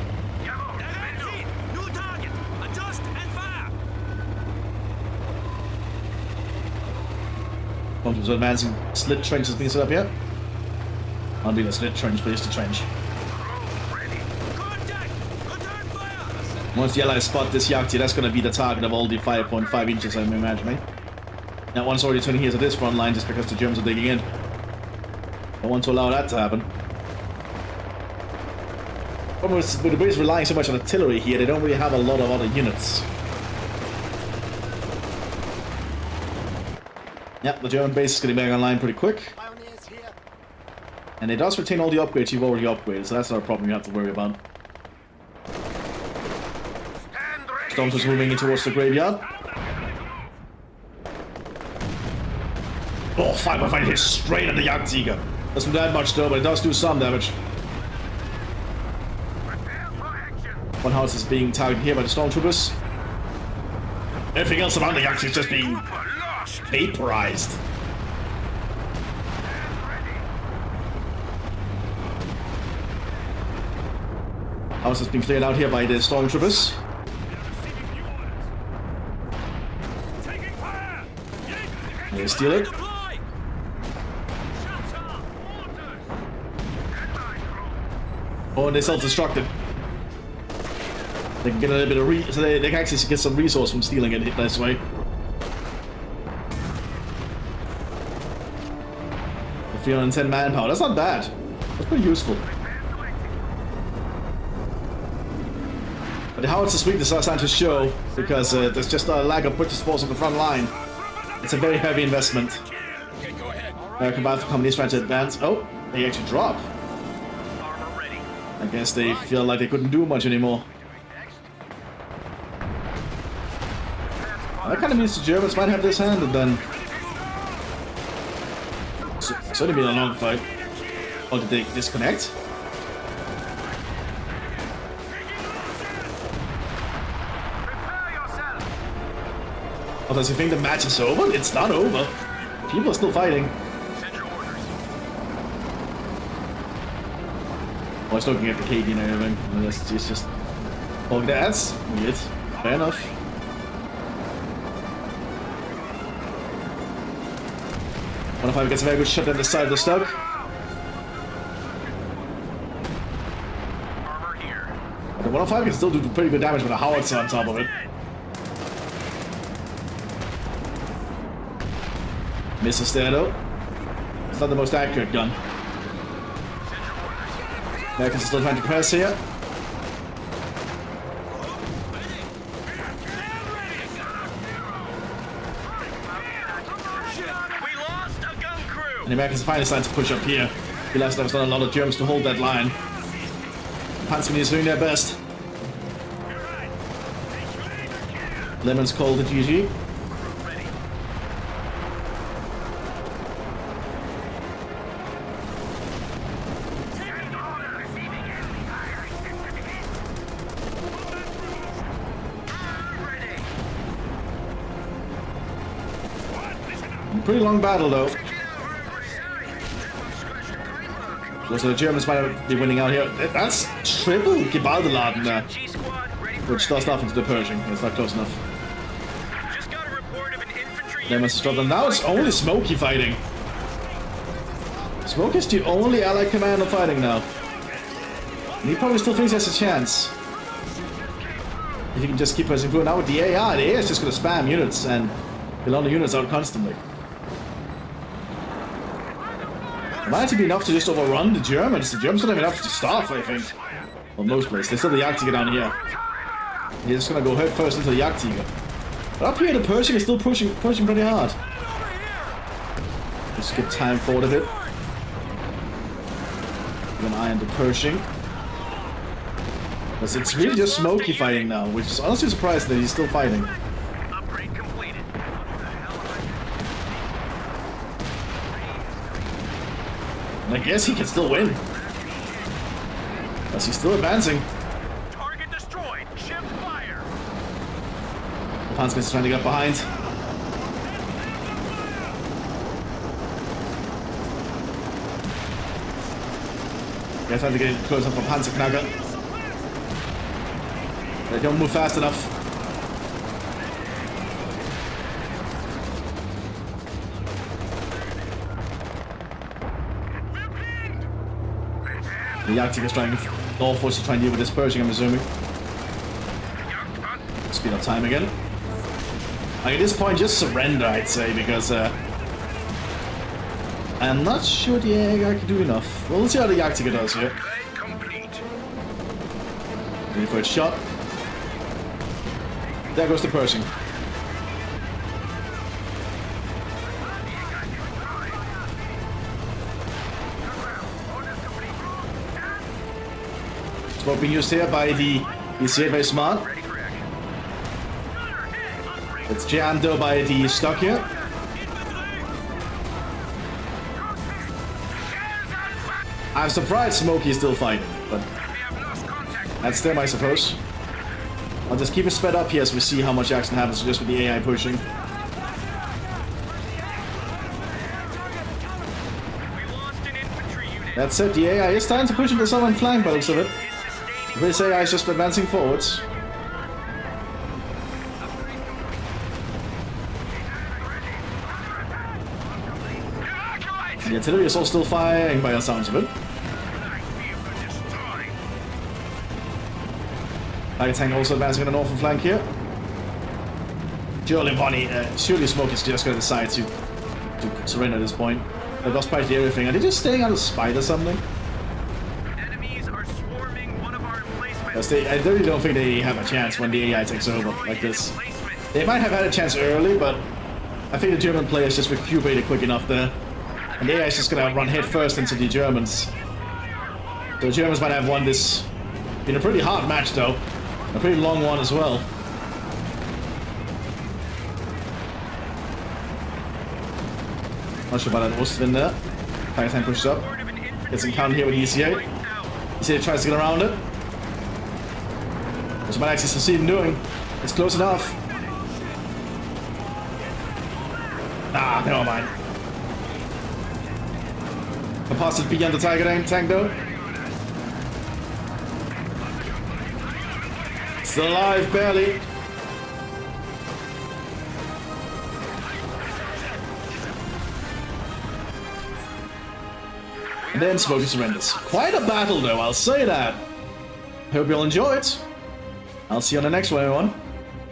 New target. Adjust and fire. Bombs are advancing. Slit trench is being set up here. Not being a slit trench, but just a trench. Once the Allies spot this Yakti, that's going to be the target of all the 5.5 inches, I'm imagining. Now, one's already turning here to this front line just because the Germans are digging in. Don't want to allow that to happen. Problem is, with the British relying so much on artillery here, they don't really have a lot of other units. Yep, the German base is getting back online pretty quick. And it does retain all the upgrades you've already upgraded, so that's not a problem you have to worry about. Stormtroopers moving in towards the graveyard. Oh, 5.5 hits straight at the Jagdtiger. Doesn't do that much though, but it does do some damage. One house is being targeted here by the Stormtroopers. Everything else around the Jagdtiger is just being vaporized. House has been cleared out here by the Stormtroopers. They steal it. Oh, and they self-destructed. They can get a little bit of so they can actually get some resource from stealing it this way. The 310 manpower, that's not bad. That's pretty useful. But the howitzer weakness are starting to show because there's just a lack of British force on the front line. It's a very heavy investment. American battle companies trying to advance. Oh, they actually drop. I guess they feel like they couldn't do much anymore. That kind of means the Germans might have this handled then. It's only been a long fight. Oh, did they disconnect? Oh, does he think the match is over? It's not over. People are still fighting. Oh, he's looking at the KD and everything. It's just... Oh, that's weird. Fair enough. One of 5 gets a very good shot at the side of the stug. The 1 of 5 can still do pretty good damage with a howitzer on top of it. Misses there though. It's not the most accurate gun. Americans are still trying to press here. And the Americans are finally starting to push up here. Realize there's not a lot of Germans to hold that line. Panzer is doing their best. Lemon's called the GG. Pretty long battle though. So the Germans might be winning out here. That's triple Gebaldeladen there. Which does nothing to the Pershing. It's not close enough. They must stop them. Now it's only Smokey fighting. Smokey's the only Allied commander fighting now. And he probably still thinks he has a chance. If he can just keep pressing forward. Now with the AI is just going to spam units and kill all the units out constantly. It might actually be enough to just overrun the Germans. The Germans don't have enough to stop, I think. Well, most places. There's still the Jagdtiger down here. He's just going to go head first into the Jagdtiger. But up here, the Pershing is still pushing pretty hard. Just get time forward a bit. Keep an eye on the Pershing. Because it's really just Smokey fighting now, which is honestly surprising that he's still fighting. Upgrade completed. And I guess he can still win. Because he's still advancing. Target destroyed. Ship fire. Panzer's trying to get behind. Yeah, trying to get close up for Panzerknacker. They don't move fast enough. The Jagdtiger's trying, all forces trying to deal with this Pershing, I'm assuming. Speed up time again. Like at this point, just surrender, I'd say, because I'm not sure the AI can do enough. Well, let's see how the Jagdtiger does here. Ready for a shot. There goes the Pershing. Smoke being used here by the ECA, very smart. It's jammed though by the stock here. I'm surprised Smokey is still fighting, but that's them, I suppose. I'll just keep it sped up here as we see how much action happens just with the AI pushing. That's it, the AI is starting to push into the southern flank by the looks of it. This AI is just advancing forwards. The artillery is all still firing by the sounds of it. Light tank also advancing on the northern flank here. Surely Smoke is just going to decide to surrender at this point. They've lost practically everything. Are they just staying out of spite or something? Enemies are swarming one of our emplacements. I really don't think they have a chance when the AI takes over like this. They might have had a chance early, but I think the German players just recuperated quick enough there. And the AI is just going to run head first into the Germans. So the Germans might have won this in a pretty hard match though. A pretty long one as well. Not sure about that Ostwind there. Fire tank pushes up. Gets encountered here with the ECA. ECA tries to get around it. Which might actually succeed in doing. It's close enough. Ah, never mind. Composite beyond the Tiger tank though. Still alive, barely. And then Smokey surrenders. Quite a battle though, I'll say that. Hope you'll enjoy it. I'll see you on the next one, everyone.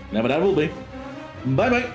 Whenever that will be. Bye bye.